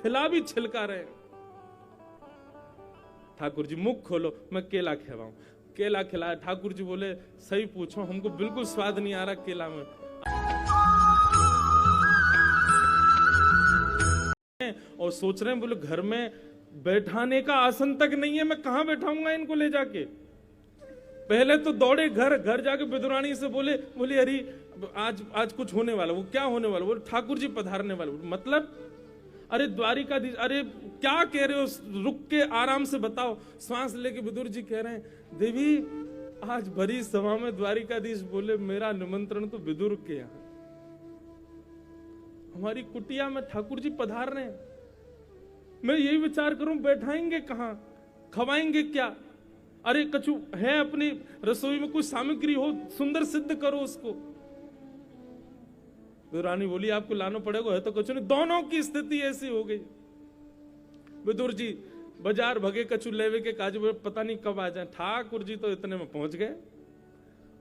खिला भी छिलका रहे। ठाकुर जी मुख खोलो, मैं केला खिलाऊं। केला खिलाया। ठाकुर जी बोले सही पूछो, हमको बिल्कुल स्वाद नहीं आ रहा केला में। और सोच रहे हैं, बोले घर में बैठाने का आसन तक नहीं है, मैं कहां बैठाऊंगा इनको ले जाके। पहले तो दौड़े घर जाके विदुरानी से बोले अरे आज कुछ होने वाला। वो क्या होने वाला? बोले ठाकुर जी पधारने वाले। मतलब अरे द्वारिकाधीश, अरे क्या कह रहे हो, रुक के आराम से बताओ। श्वास लेके विदुर जी कह रहे हैं, देवी आज भरी सभा में द्वारिकाधीश बोले मेरा निमंत्रण तो विदुर के यहाँ, हमारी कुटिया में ठाकुर जी पधार रहे हैं। मैं यही विचार करूं बैठाएंगे कहां, खवाएंगे क्या? अरे कछु है अपनी रसोई में, कुछ सामग्री हो, सुंदर सिद्ध करो उसको। विदुरानी बोली आपको लाना पड़ेगा, है तो कुछ नहीं। दोनों की स्थिति ऐसी हो गई। विदुर जी बाजार भगे कछु लेवे के काजू, पता नहीं कब आ जाए। ठाकुर जी तो इतने में पहुंच गए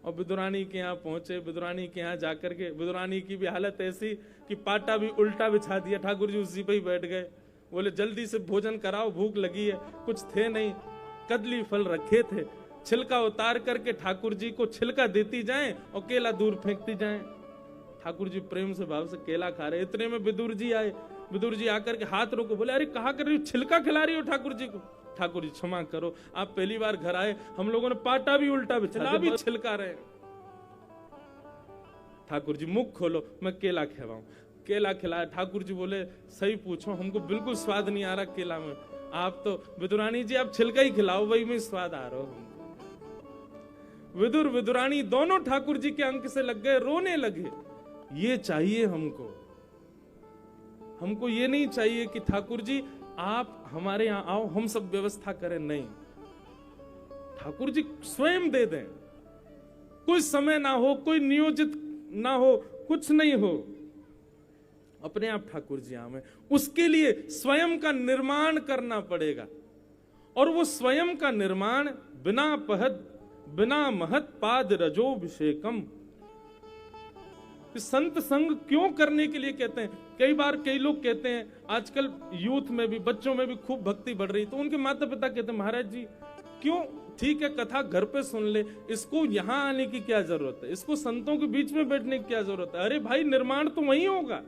और विदुरानी के यहाँ पहुंचे। विदुरानी के यहाँ जाकर के विदुरानी की भी हालत ऐसी कि पाटा भी उल्टा बिछा दिया। ठाकुर जी उसी पे ही बैठ गए। बोले जल्दी से भोजन कराओ, भूख लगी है। कुछ थे नहीं, कदली फल रखे थे, छिलका उतार करके ठाकुर जी को छिलका देती जाएं और केला दूर फेंकती जाएं। ठाकुर जी प्रेम से भाव से केला खा रहे। इतने में विदुर जी आए। विदुर जी आकर के हाथ रोको, बोले अरे कहा कर रही हो, छिलका खिला रही हो ठाकुर जी को। ठाकुर जी क्षमा करो, आप पहली बार घर आए, हम लोगों ने पाटा भी उल्टा बिछा भी छिलका रहे। ठाकुर जी मुख खोलो, मैं केला खिलाऊं। केला खिलाया। ठाकुर जी बोले सही पूछो, हमको बिल्कुल स्वाद नहीं आ रहा केला में। आप तो विदुरानी जी आप छिलका ही खिलाओ, वही में स्वाद आ रहा हो। विदुर विदुरानी दोनों ठाकुर जी के अंक से लग गए, रोने लगे। ये चाहिए हमको ये नहीं चाहिए कि ठाकुर जी आप हमारे यहां आओ, हम सब व्यवस्था करें। नहीं, ठाकुर जी स्वयं दे दें। कोई समय ना हो, कोई नियोजित ना हो, कुछ नहीं हो, अपने आप ठाकुर जी आवे। उसके लिए स्वयं का निर्माण करना पड़ेगा। और वो स्वयं का निर्माण बिना महत पाद रजोभिषेकम। संत संग क्यों करने के लिए कहते हैं? कई बार कई लोग कहते हैं, आजकल यूथ में भी, बच्चों में भी खूब भक्ति बढ़ रही, तो उनके माता पिता कहते हैं महाराज जी क्यों, ठीक है कथा घर पे सुन ले, इसको यहां आने की क्या जरूरत है, इसको संतों के बीच में बैठने की क्या जरूरत है? अरे भाई निर्माण तो वही होगा।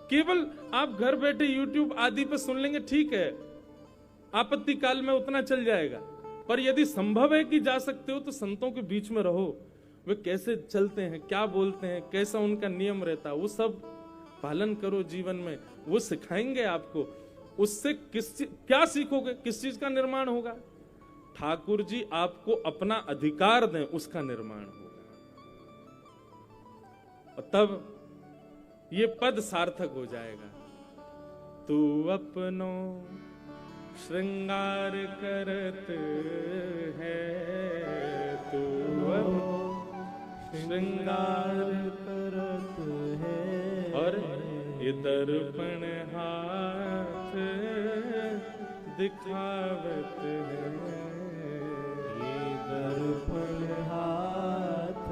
केवल आप घर बैठे YouTube आदि पे सुन लेंगे, ठीक है, आपत्ति काल में उतना चल जाएगा। पर यदि संभव है कि जा सकते हो तो संतों के बीच में रहो। वे कैसे चलते हैं, क्या बोलते हैं, कैसा उनका नियम रहता है, वो सब पालन करो जीवन में। वो सिखाएंगे आपको। उससे क्या सीखोगे, किस चीज का निर्माण होगा? ठाकुर जी आपको अपना अधिकार दें, उसका निर्माण होगा। और तब ये पद सार्थक हो जाएगा। तू अपनो श्रृंगार करत है, तू श्रृंगार करत है, और ये दर्पण हाथ दिखावत है, ये दर्पण हाथ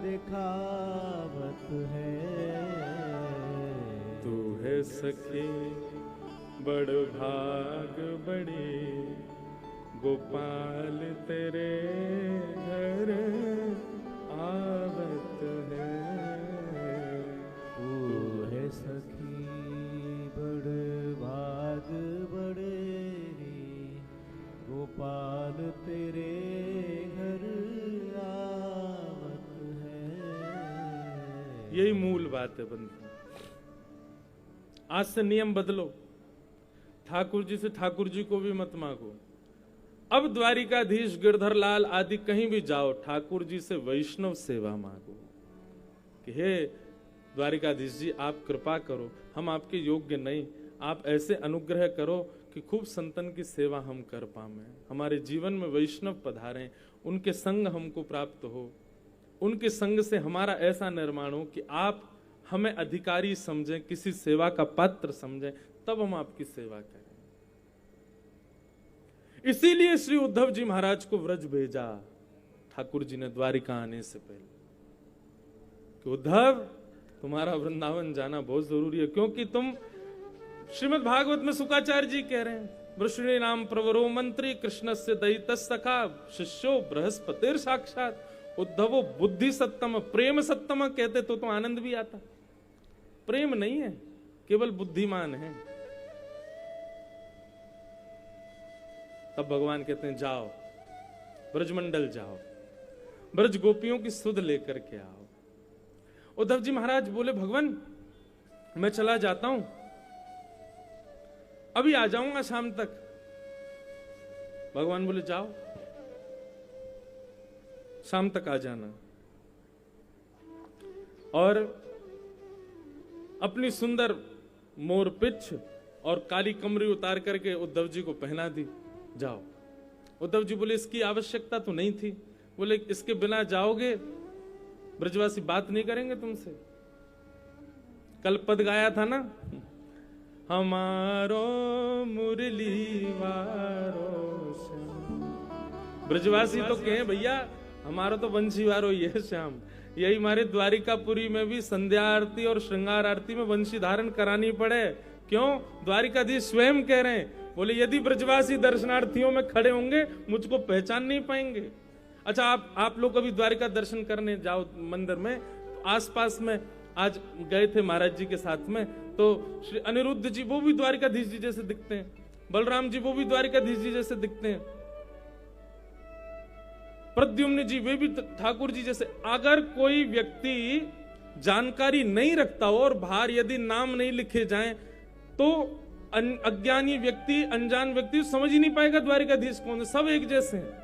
दिखावत है। तू है सखी बड़ भाग बड़ी, गोपाल तेरे घर आवत है। तू है सखी बड़ भाग बड़ेरी, गोपाल तेरे घर आवत है। यही मूल बात है बंधु। आज से नियम बदलो। ठाकुर जी से ठाकुर जी को भी मत मांगो। अब द्वारिकाधीश, गिरधर लाल आदि कहीं भी जाओ, ठाकुर जी से वैष्णव सेवा मांगो कि हे द्वारिकाधीश जी आप कृपा करो, हम आपके योग्य नहीं, आप ऐसे अनुग्रह करो कि खूब संतन की सेवा हम कर पाए, हमारे जीवन में वैष्णव पधारें, उनके संग हमको प्राप्त हो, उनके संग से हमारा ऐसा निर्माण हो कि आप हमें अधिकारी समझें, किसी सेवा का पात्र समझें, तब हम आपकी सेवा करें। इसीलिए श्री उद्धव जी महाराज को व्रज भेजा ठाकुर जी ने द्वारिका आने से पहले कि उद्धव तुम्हारा वृंदावन जाना बहुत जरूरी है, क्योंकि तुम श्रीमद् भागवत में शुकाचार्य जी कह रहे हैं, वृष्णि नाम प्रवरो मंत्री कृष्ण से दयित सखा शिष्यो बृहस्पतिर साक्षात उद्धवो बुद्धि सत्तम प्रेम सत्तम कहते तो आनंद भी आता। प्रेम नहीं है, केवल बुद्धिमान है। तब भगवान कहते हैं जाओ ब्रजमंडल जाओ, ब्रज गोपियों की सुध लेकर के आओ। उद्धव जी महाराज बोले भगवान मैं चला जाता हूं, अभी आ जाऊंगा शाम तक। भगवान बोले जाओ शाम तक आ जाना। और अपनी सुंदर मोर पिछ और काली कमरी उतार करके उद्धव जी को पहना दी, जाओ। उद्धव जी बोले इसकी आवश्यकता तो नहीं थी। बोले इसके बिना जाओगे ब्रजवासी बात नहीं करेंगे तुमसे। कल पद गाया था ना, हमारो मुरली वारो। ब्रजवासी तो कहे भैया हमारा तो वंशी वारो ही है श्याम। यही हमारे द्वारिकापुरी में भी संध्या आरती और श्रृंगार आरती में वंशी धारण करानी पड़े। क्यों? द्वारिकाधीश स्वयं कह रहे हैं, बोले यदि ब्रजवासी दर्शनार्थियों में खड़े होंगे मुझको पहचान नहीं पाएंगे। अच्छा आप लोग कभी द्वारिका दर्शन करने जाओ मंदिर में, तो आसपास में आज गए थे महाराज जी के साथ में, तो श्री अनिरुद्ध जी वो भी द्वारिकाधीश जी जैसे दिखते हैं, बलराम जी वो भी द्वारिकाधीश जी जैसे दिखते हैं, प्रद्युम्न जी वे भी ठाकुर जी जैसे। अगर कोई व्यक्ति जानकारी नहीं रखता हो और बाहर यदि नाम नहीं लिखे जाएं तो अज्ञानी व्यक्ति अनजान व्यक्ति समझ ही नहीं पाएगा द्वारिकाधीश कौन है। सब एक जैसे हैं।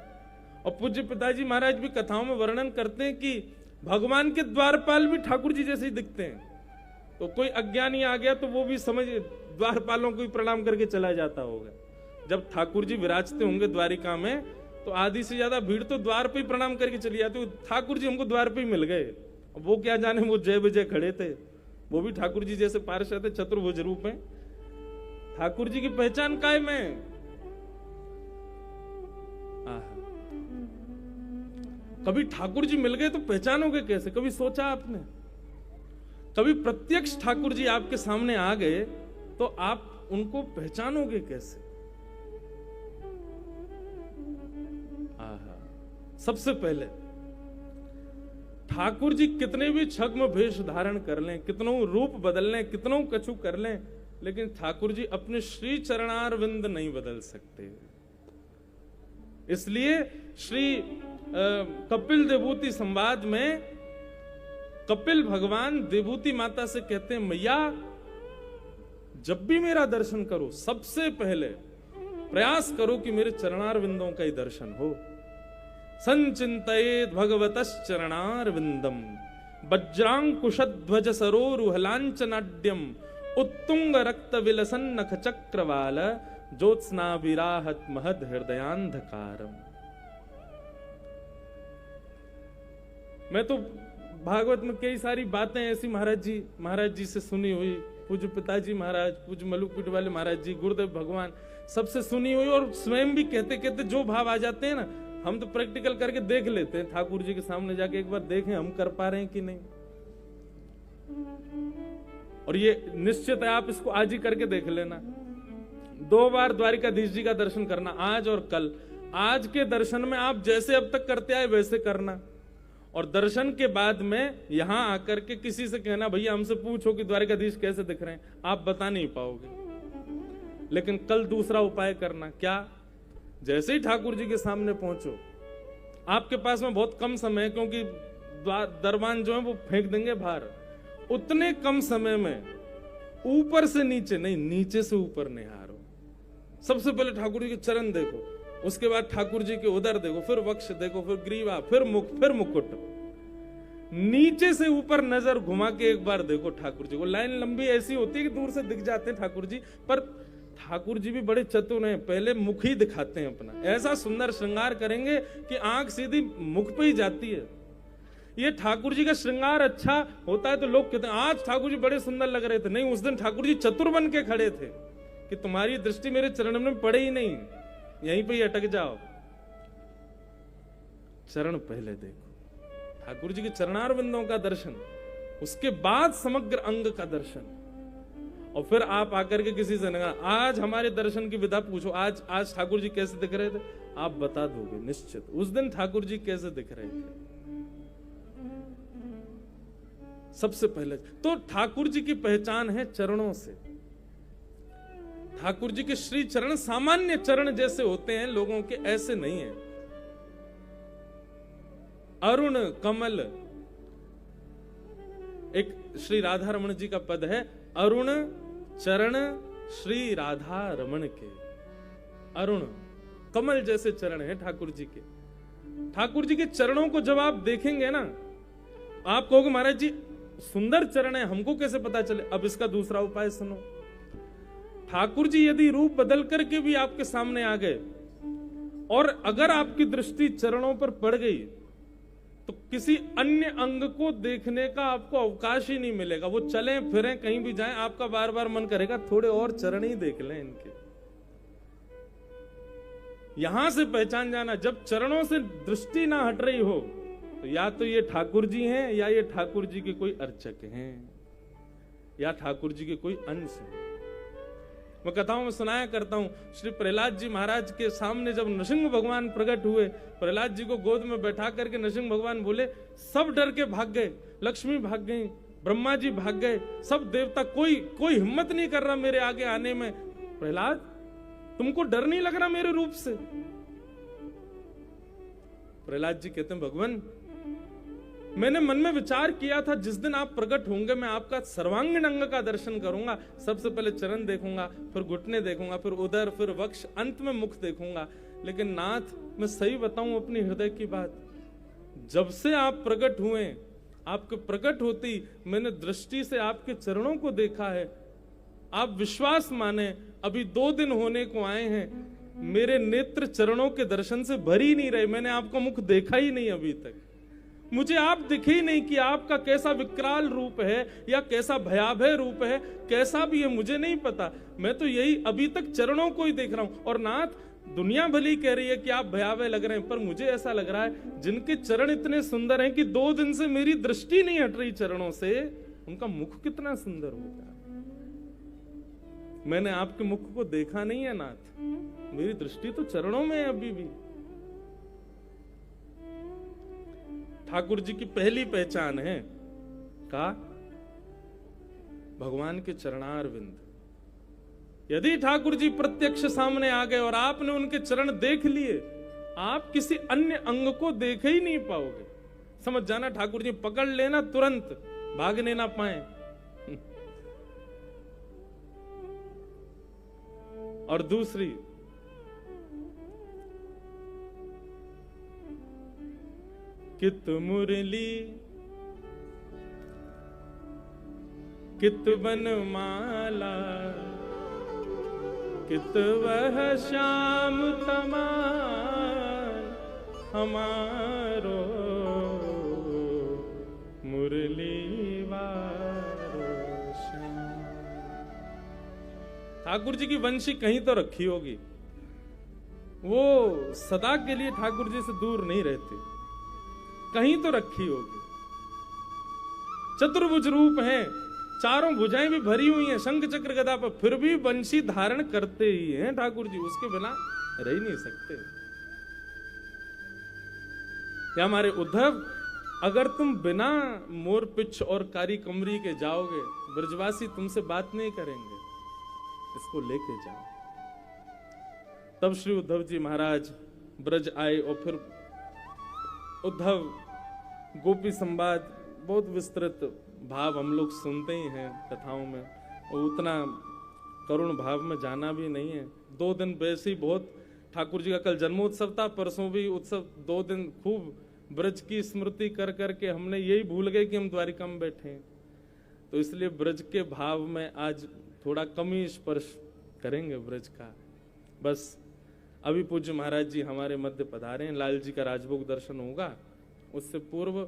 और पूज्य पिताजी महाराज भी कथाओं में वर्णन करते हैं कि भगवान के द्वारपाल भी ठाकुर जी जैसे ही दिखते हैं। तो कोई अज्ञानी आ गया तो वो भी समझ द्वारपालों को ही प्रणाम करके चला जाता होगा। जब ठाकुर जी विराजते होंगे द्वारिका में तो आधी से ज्यादा भीड़ तो द्वार पे ही प्रणाम करके चली जाती। ठाकुर जी हमको द्वार पे ही मिल गए। वो क्या जाने वो जय विजय खड़े थे, वो भी ठाकुर जी जैसे पार्षद थे, चतुर्भुज रूप में। ठाकुर जी की पहचान कायम है। कभी ठाकुर जी मिल गए तो पहचानोगे कैसे? कभी सोचा आपने? कभी प्रत्यक्ष ठाकुर जी आपके सामने आ गए तो आप उनको पहचानोगे कैसे? सबसे पहले ठाकुर जी कितने भी छद्म भेष धारण कर लें, कितनों रूप बदल लें, कितनों कछु कर लें, लेकिन ठाकुर जी अपने श्री चरणारविंद नहीं बदल सकते। इसलिए श्री कपिल देवूति संवाद में कपिल भगवान देवूति माता से कहते हैं, मैया जब भी मेरा दर्शन करो सबसे पहले प्रयास करो कि मेरे चरणारविंदों का ही दर्शन हो। संचिंतयेद भगवतश्चरणारविंदम वज्रांकुशध्वज सरोरुहलांचनाड्यम उत्तुंग रक्त विलसन नख चक्रवाल ज्योत्स्ना विराहत महद हृदयांधकारम। मैं तो भागवत में कई सारी बातें ऐसी महाराज जी से सुनी हुई, पूज्य पिताजी महाराज, पूज्य मलुकपीठ वाले महाराज जी, गुरुदेव भगवान सबसे सुनी हुई, और स्वयं भी कहते कहते जो भाव आ जाते हैं ना, हम तो प्रैक्टिकल करके देख लेते हैं। ठाकुर जी के सामने जाके एक बार देखें हम कर पा रहे हैं कि नहीं। और ये निश्चित है, आप इसको आज ही करके देख लेना। 2 बार द्वारिकाधीश जी का दर्शन करना, आज और कल। आज के दर्शन में आप जैसे अब तक करते आए वैसे करना, और दर्शन के बाद में यहां आकर के किसी से कहना भैया हमसे पूछो कि द्वारिकाधीश कैसे दिख रहे हैं, आप बता नहीं पाओगे। लेकिन कल दूसरा उपाय करना, क्या? जैसे ही ठाकुर जी के सामने पहुंचो, आपके पास में बहुत कम समय है क्योंकि दरबान जो है वो फेंक देंगे बाहर। उतने कम समय में ऊपर से नीचे नहीं, नीचे से ऊपर निहारो। सबसे पहले ठाकुर जी के चरण देखो, उसके बाद ठाकुर जी के उदर देखो, फिर वक्ष देखो, फिर ग्रीवा, फिर मुख, फिर मुकुट। नीचे से ऊपर नजर घुमा के एक बार देखो ठाकुर जी को। लाइन लंबी ऐसी होती है कि दूर से दिख जाते हैं ठाकुर जी, पर ठाकुर जी भी बड़े चतुर हैं, पहले मुख ही दिखाते हैं अपना। ऐसा सुंदर श्रृंगार करेंगे कि आंख सीधी मुख पे ही जाती है। ये ठाकुर जी का श्रृंगार अच्छा होता है तो लोग कहते हैं आज ठाकुर जी बड़े सुंदर लग रहे थे। नहीं, उस दिन ठाकुर जी चतुर बन के खड़े थे कि तुम्हारी दृष्टि मेरे चरण में पड़े ही नहीं, यहीं पे ही अटक जाओ। चरण पहले देखो, ठाकुर जी के चरणारविंदों का दर्शन। उसके बाद समग्र अंग का दर्शन। और फिर आप आकर के किसी से ना, आज हमारे दर्शन की विधा पूछो, आज ठाकुर जी कैसे दिख रहे थे, आप बता दोगे निश्चित उस दिन ठाकुर जी कैसे दिख रहे थे। सबसे पहले तो ठाकुर जी की पहचान है चरणों से। ठाकुर जी के श्री चरण सामान्य चरण जैसे होते हैं लोगों के, ऐसे नहीं है। अरुण कमल, एक श्री राधा रमण जी का पद है, अरुण चरण श्री राधा रमण के। अरुण कमल जैसे चरण है ठाकुर जी के। ठाकुर जी के चरणों को जब आप देखेंगे ना, आप कहोगे महाराज जी सुंदर चरण है, हमको कैसे पता चले। अब इसका दूसरा उपाय सुनो। ठाकुर जी यदि रूप बदल करके भी आपके सामने आ गए और अगर आपकी दृष्टि चरणों पर पड़ गई तो किसी अन्य अंग को देखने का आपको अवकाश ही नहीं मिलेगा। वो चलें फिरें कहीं भी जाएं, आपका बार बार मन करेगा थोड़े और चरण ही देख लें इनके। यहां से पहचान जाना, जब चरणों से दृष्टि ना हट रही हो तो या तो ये ठाकुर जी हैं या ये ठाकुर जी के कोई अर्चक हैं या ठाकुर जी के कोई अंश हैं। मैं कथाओं में सुनाया करता हूं, श्री प्रहलाद जी महाराज के सामने जब नृसिंह भगवान प्रकट हुए, प्रहलाद जी को गोद में बैठा करके नृसिंह भगवान बोले, सब डर के भाग गए, लक्ष्मी भाग गई, ब्रह्मा जी भाग गए, सब देवता, कोई हिम्मत नहीं कर रहा मेरे आगे आने में। प्रहलाद तुमको डर नहीं लग रहा मेरे रूप से? प्रहलाद जी कहते हैं भगवान मैंने मन में विचार किया था जिस दिन आप प्रकट होंगे मैं आपका सर्वांगीण अंग का दर्शन करूंगा। सबसे पहले चरण देखूंगा, फिर घुटने देखूंगा, फिर उदर, फिर वक्ष, अंत में मुख देखूंगा। लेकिन नाथ मैं सही बताऊं अपनी हृदय की बात, जब से आप प्रकट हुए, आपके प्रकट होती मैंने दृष्टि से आपके चरणों को देखा है। आप विश्वास माने, अभी 2 दिन होने को आए हैं, मेरे नेत्र चरणों के दर्शन से भर ही नहीं रहे। मैंने आपका मुख देखा ही नहीं अभी तक। मुझे आप दिखे ही नहीं कि आपका कैसा विकराल रूप है या कैसा भयावह रूप है, कैसा भी है मुझे नहीं पता। मैं तो यही अभी तक चरणों को ही देख रहा हूं। और नाथ दुनिया भली कह रही है कि आप भयावह लग रहे हैं, पर मुझे ऐसा लग रहा है जिनके चरण इतने सुंदर हैं कि 2 दिन से मेरी दृष्टि नहीं हट रही चरणों से, उनका मुख कितना सुंदर होगा। मैंने आपके मुख को देखा नहीं है नाथ, मेरी दृष्टि तो चरणों में है अभी भी। ठाकुर जी की पहली पहचान है का भगवान के चरणारविंद। यदि ठाकुर जी प्रत्यक्ष सामने आ गए और आपने उनके चरण देख लिए, आप किसी अन्य अंग को देख ही नहीं पाओगे। समझ जाना ठाकुर जी पकड़ लेना, तुरंत भागने ना पाए। और दूसरी, कित मुरली कित बनमाला, कित वह श्याम तमान हमारो मुरली वारो श्याम। ठाकुर जी की वंशी कहीं तो रखी होगी, वो सदा के लिए ठाकुर जी से दूर नहीं रहते, कहीं तो रखी होगी। चतुर्भुज रूप है, चारों भुजाएं भी भरी हुई हैं शंख चक्र गदा पर, फिर भी वंशी धारण करते ही हैं ठाकुर जी, उसके बिना रह ही नहीं सकते। या हमारे उद्धव, अगर तुम बिना मोर पिछ और कारी कमरी के जाओगे, ब्रजवासी तुमसे बात नहीं करेंगे, इसको लेके जाओ। तब श्री उद्धव जी महाराज ब्रज आए और फिर उद्धव गोपी संवाद, बहुत विस्तृत भाव हम लोग सुनते ही हैं कथाओं में, और उतना करुण भाव में जाना भी नहीं है। 2 दिन वैसे ही बहुत, ठाकुर जी का कल जन्मोत्सव था, परसों भी उत्सव, 2 दिन खूब ब्रज की स्मृति कर करके हमने यही भूल गए कि हम द्वारिका में बैठे हैं। तो इसलिए ब्रज के भाव में आज थोड़ा कम ही स्पर्श करेंगे ब्रज का। बस अभी पूज्य महाराज जी हमारे मध्य पधारे हैं, लाल जी का राजभोग दर्शन होगा, उससे पूर्व